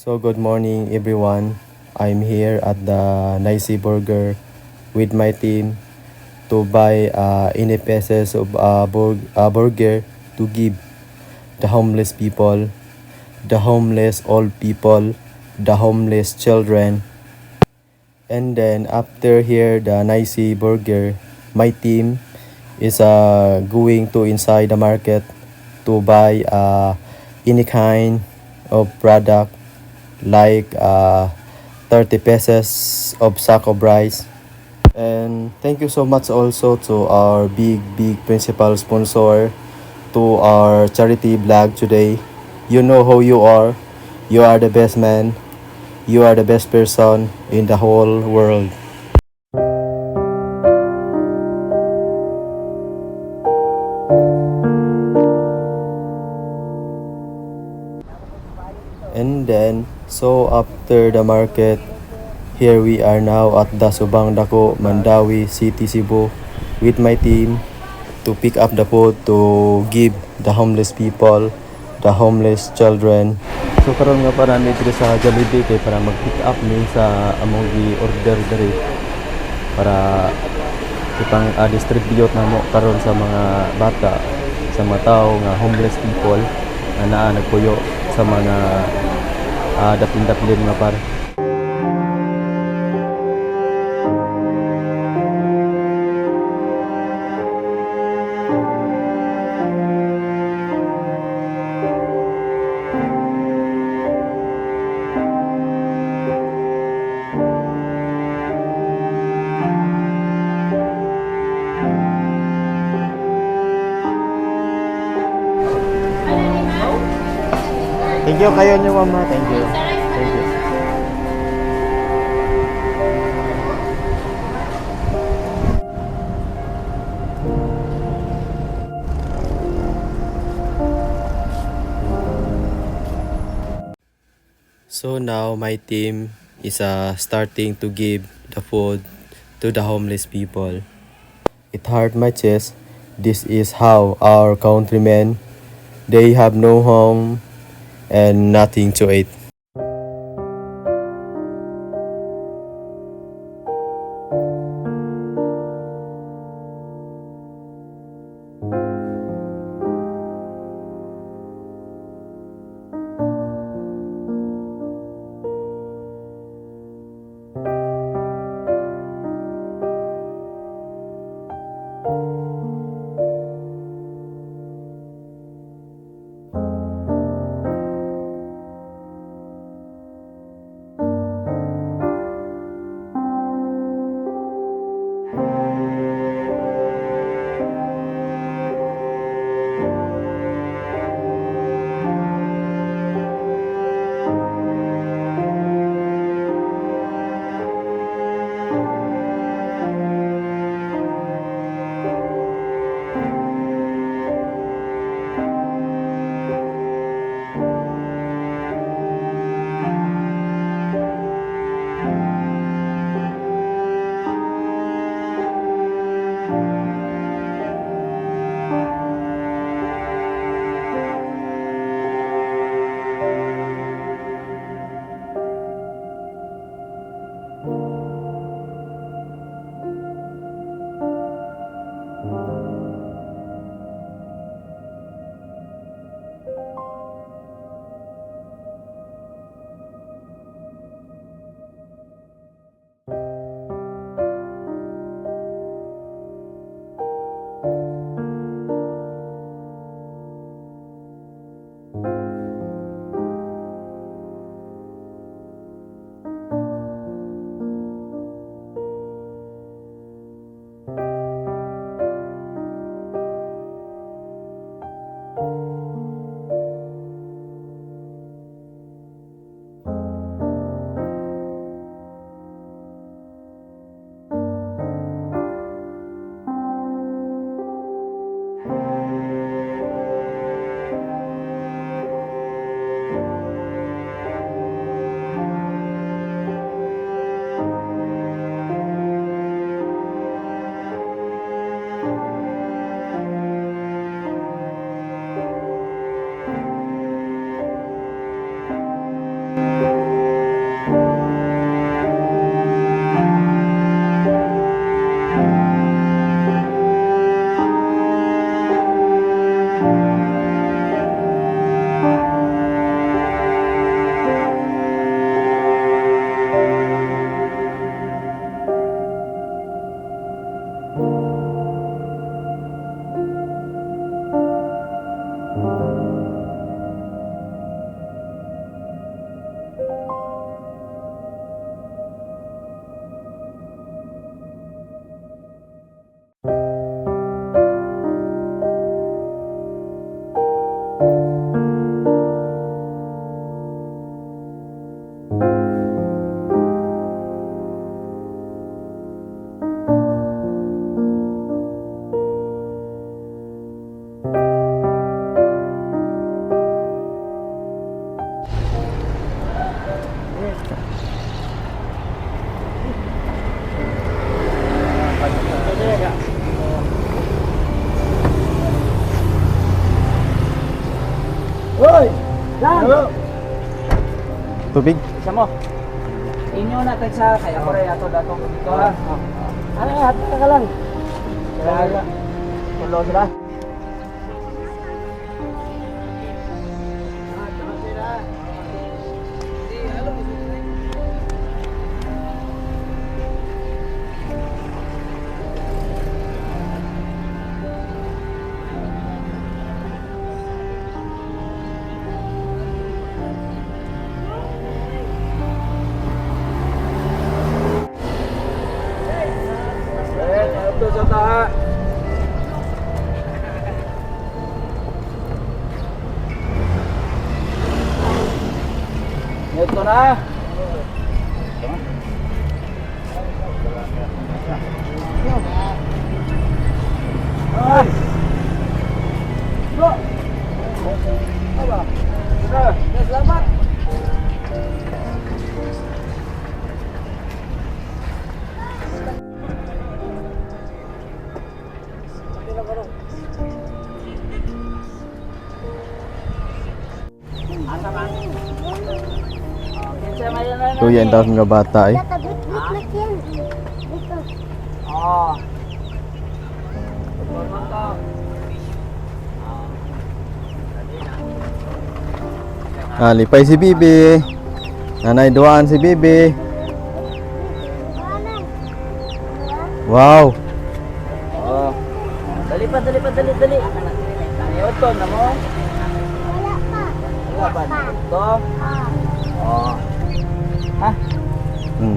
So good morning everyone. I'm here at the Nicey Burger with my team to buy any pieces of burger to give the homeless people, the homeless old people, the homeless children. And then after here the Nicey Burger, my team is going to inside the market to buy any kind of product like 30 pesos of sack of rice. And thank you so much also to our big principal sponsor to our charity vlog today. You know who you are. You are the best man. You are the best person in the whole world. And then, so after the market, here we are now at the Subang Dako, Mandawi City, Cebu with my team to pick up the food to give the homeless people, the homeless children. So karon nga para ni diri sa Jollibee kay para mag-pick up ni sa among gi-order diri para ipang distribute namo karon sa mga bata, sa mga tao nga homeless people na naa nagpuyo sa mga daplin-daplin nga par. Thank you kayo niyo mama, thank you. Thank you. So now my team is starting to give the food to the homeless people. It hurt my chest. This is how our countrymen, they have no home and nothing to eat. Tubig. Isa mo. Inyo na tayo sa kaya ko rin ato dato dito ha. Ano, hati ka lang. Kaya, tulo sila. Ito sa taha. Ito na. Ay. Bro. Apa? Sudah. Selamat. So yan daw mga bata eh. Oh. Lipay si Bibi. Nanay doan si Bibi. Wow. Oh. Dali pa, dali. Ito na mo. Wala pa. Ito. Oh. Ha?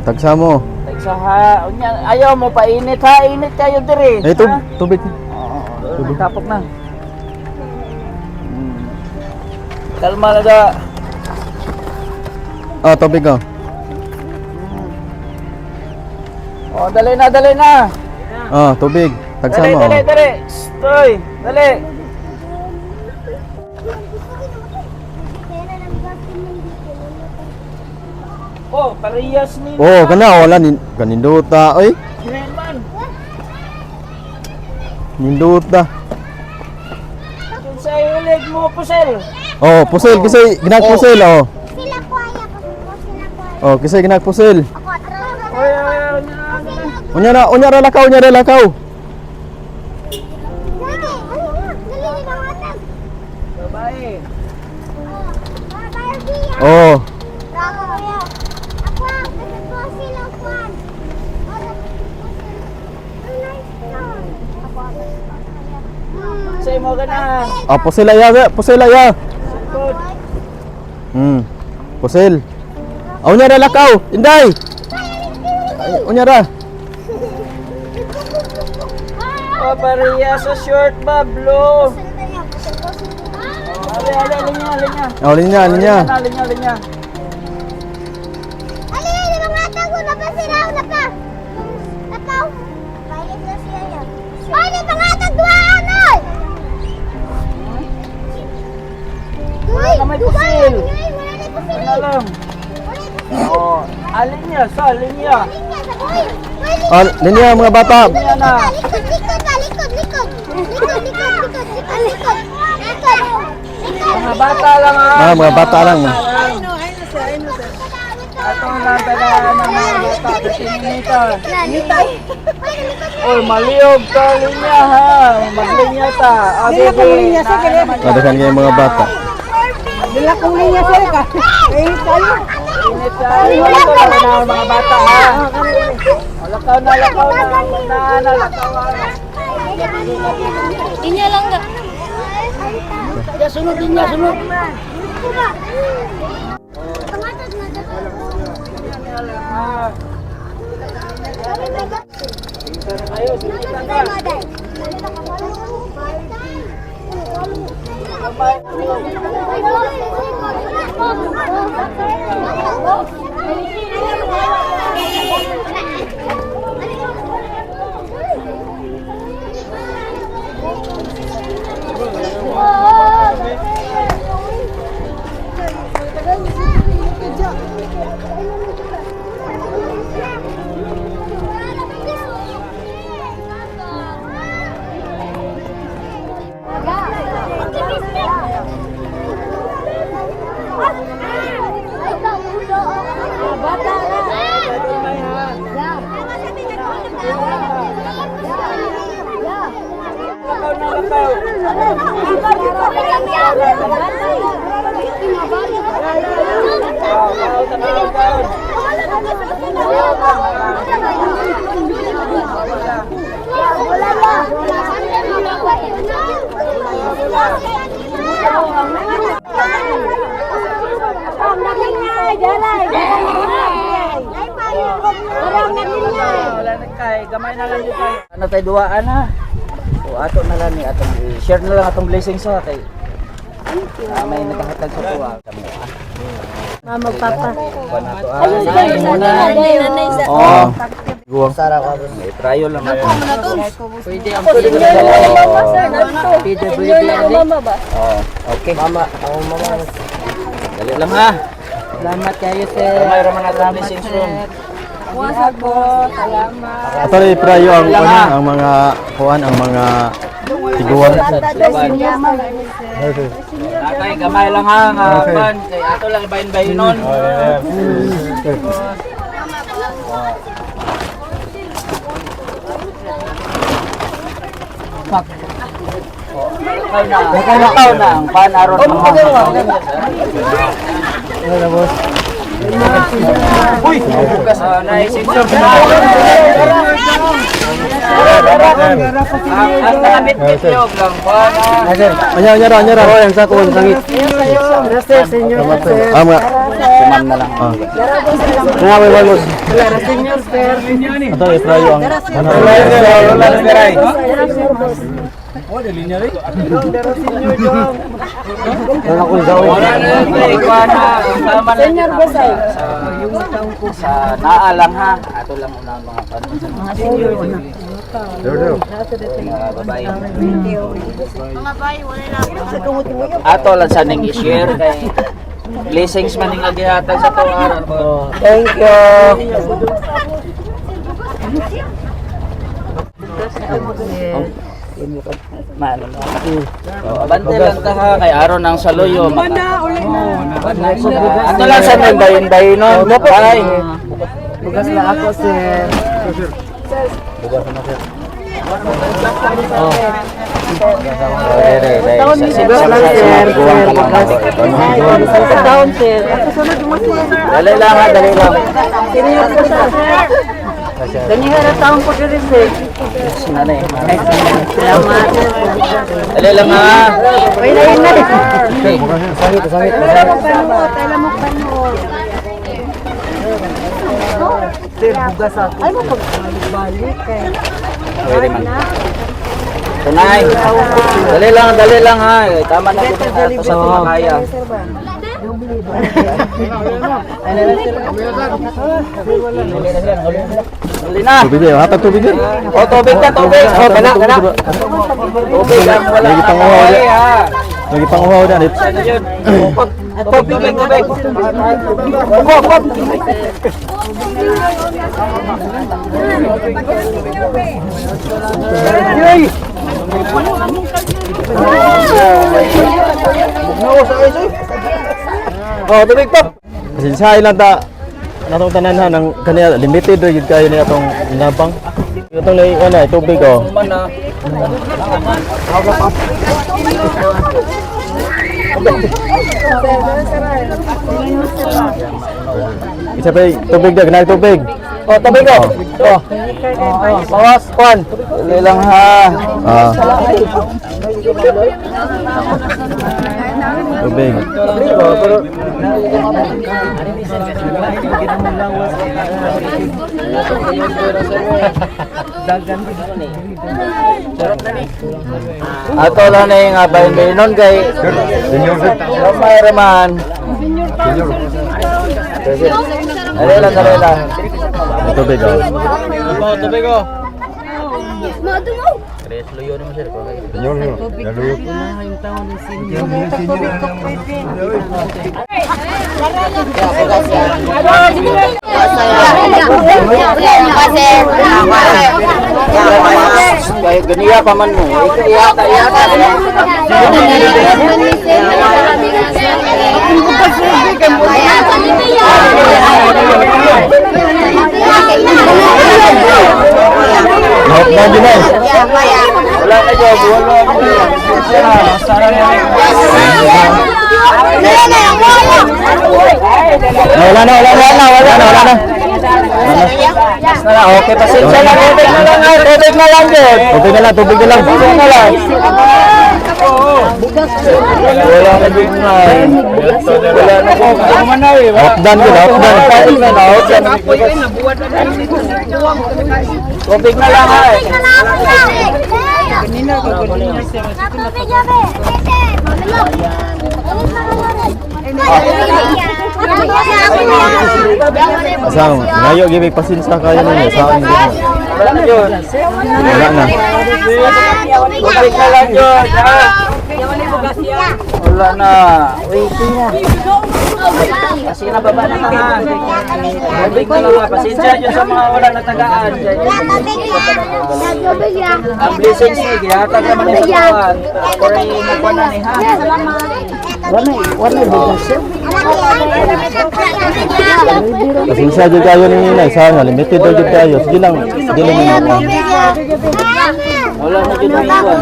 Tagsa mo. Tagsa ha. Unya, ayaw mo painit ha. Init kayo diri. Tubig. Oo. Tapok na. Kalma na da. Tubig oh. Oh, dali na. Tubig. Tagsa mo. Dali. Stoy. Dali. Oh, parehas ni. Oh, kana wala kaninduta oy. Man. Ninduta. Kung sa ulit mo pusel. Oh, pusel kasi ginagpusel oh. Sila ko ay ako sila ko. Oh, kasi ginagpusel. Ako atro. Oy, Unya ra lakaw. Dali, dali na watag. babae. Bayar dia. Oh. Ako ya. Ako ko sila ko. Say mo gana. Pusel ya. Good. Pusel. Unya ra lakaw. Inday. Unya ra. Oh, parehas sa short ba, blue. Alinya. Oh, linya. Alinya. Ali, di ba ngata ko na pa sila na pa? Nakaw. Bayad na siya yan. Ay, di ba ngata duaan oy? Wala ka may pusil. Wala na pusil. Ano lang? Oh, alinya. Linya sa boy. Linya mga bata. Alinya na. Likod. Mga bata lang ha. Mga bata lang. Ito ang natala ng mga bata. Kasinita. Oy, maliog ka linya ha. Maglinya ta. Bebe. Kadakan kayo mga bata. Init tayo. Ito lang mga bata ha. Lakaw na. Inya lang ga. Ya sunod. Pangatag na Wala na kay, gamay na lang dito. Ano tayo duwaan ha? So ato na lang ni atong share na lang atong blessings sa kay. May nakahatag sa tuwa. Mama, papa. Panato Ayun, guys, muna. nanay sa... Oh, Guwang. sarap ka. Trial lang. Pwede ang Mama ba? Oh, okay. mama, ako mama. Dali lang ha. Salamat kayo, sir. May raman atong blessings room. Wasag po. Salamat. Ato rin prayo ang mga kuan, ang mga tiguan. Nakay gamay lang ha nga pan kay ato lang ibayin-bayin nun. Ikaw na ang pan aron Uy! Bukas naisip ko. Ang nakabit-bit yung lang pan. Anya. Oh, yang sa kuwan sangit. Ah, mga. Suman na lang. Mga may bagos. Senior, sir. Ato rin prayo ang ano. Wala na ikuan ha. Tama na din ako sa naalang ha. Ato lang muna ang mga pan. Mga senior. Mga babae. Ato lang sa ning i-share kay blessings man ning gihatag sa tuwa. Thank you. Maano na. Abante lang ta ha kay aron ang saluyo. Ato lang sa dayon-dayon no. Ay. Bukas na ako, sir. Down, sir. Dali lang ha, dali lang. Senior po, sir. Ganihara taon po rin, sir. Nanay. Salamat. Dali lang ha. Uy, na yun na. Sangit. Tala mo panood. Sir, bugas ako. Ay mo pagbalik kay. Pwede man. Tunay. Dali lang ha. Tama na dito sa mga kaya. Dali na. Tubig eh, hatag tubig eh. O, tubig ka, tubig. O, kana. Tubig ang wala. Lagi pang uhaw Ay, na. ha. Lagi pang uhaw na. Ano yun? Tubig. Upop. Oh, tubig po. Kasi sa ilang ta natong tanan ha ng kaniya limited ra gyud kayo ni atong inabang. Itong lay ana tubig oh. Man na. Isa pa tubig da kanang tubig. Oh, tubig oh. Oh. Bawas kwan. Dali lang ha. Ah. Tubig. Ato lang na yung bayin nun kay may raman. Dali lang. Tubig oh. Tubig ko. Kahit ganiya pa man mo. Iyata. Lahat na din eh. Wala na job. Wala. Masarap yan. Wala na. Okay, pasensya na. Tubig na lang. Tubig na lang dyan. Tubig na lang. Wala na din na. Wala na po. Hapdan. Tubig na lang ha. Sang, ngayo gibig pasensya kayo ninyo. Saan din. Wala na yun. Wala na. Tubig na lang yun. Wala na. Waiting na. Kasi nababa na ka ha. Tubig na lang ha. Pasensya yun sa mga wala na tagaan. Ang blessings ni gihatag naman sa kawan. Pero nagwa na ni ha. Wala bugas. Pasensya jud kayo ninyo na. Saan limited jud kayo. Sige lang. Dili ninyo. Wala na dito iwan.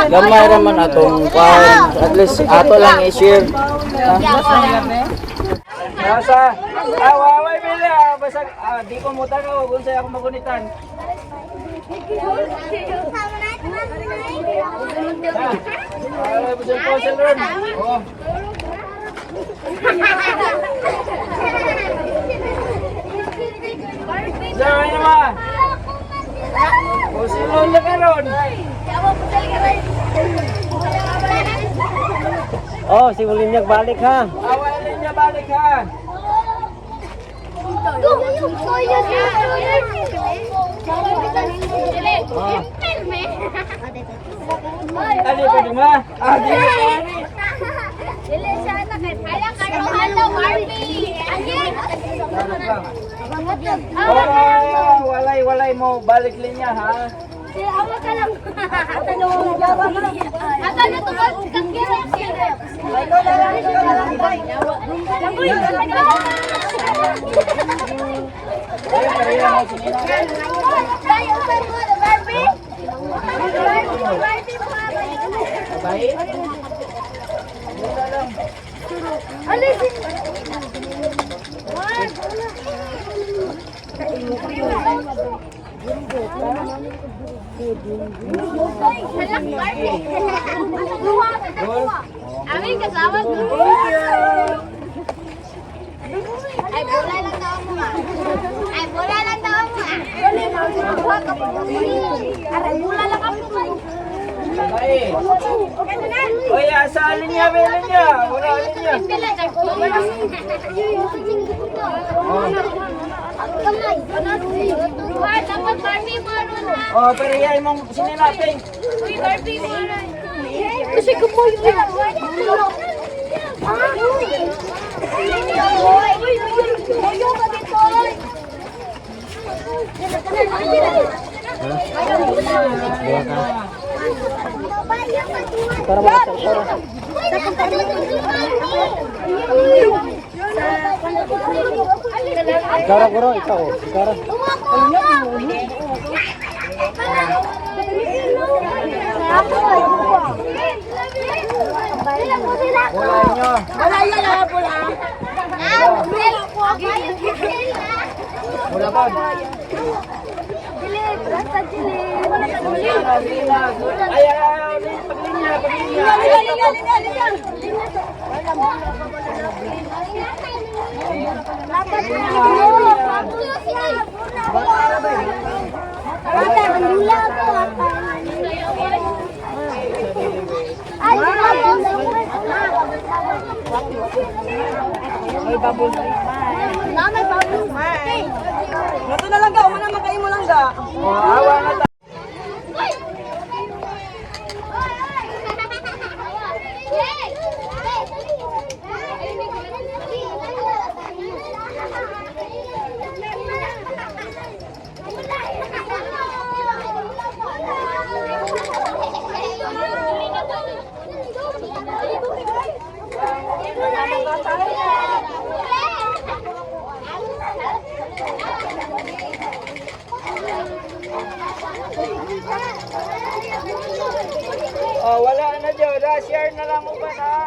Gamay naman atong kwan. At least ato lang i-share. Nasa, waway bila. Basag, di ko muta ka. Huwag sa'yo ako magunitan. Wala mo sa'yo po sa ron. Oh. Sa'yo naman. O sino na ka ron? Oh, si Ulinyag balik ha. Awalin niya balik ha. Ali ko di ma. Di walay mo balik linya ha. Amin kasama ko. Ay, bola lang daw mo ah. Ay, bola lang daw mo ah. Aray, bola lang ako man. Baik. Oh ya, sa linya linya. Wala linya. Dapat Barbie mo ron ha. Oh, pero yan mong sinilaping. Uy, Barbie mo ron. Kasi kumoy mo yan. Ikara ko ikaw. Ikara. Wala nyo. Wala yan ah, bola. Wala ba? Dilip, basta dilip. Ay, paglinya. Nato na lang ga, umana makain mo lang ga. Oh, awa na ta. Oh, wala na dyan. Share na lang mo ba na?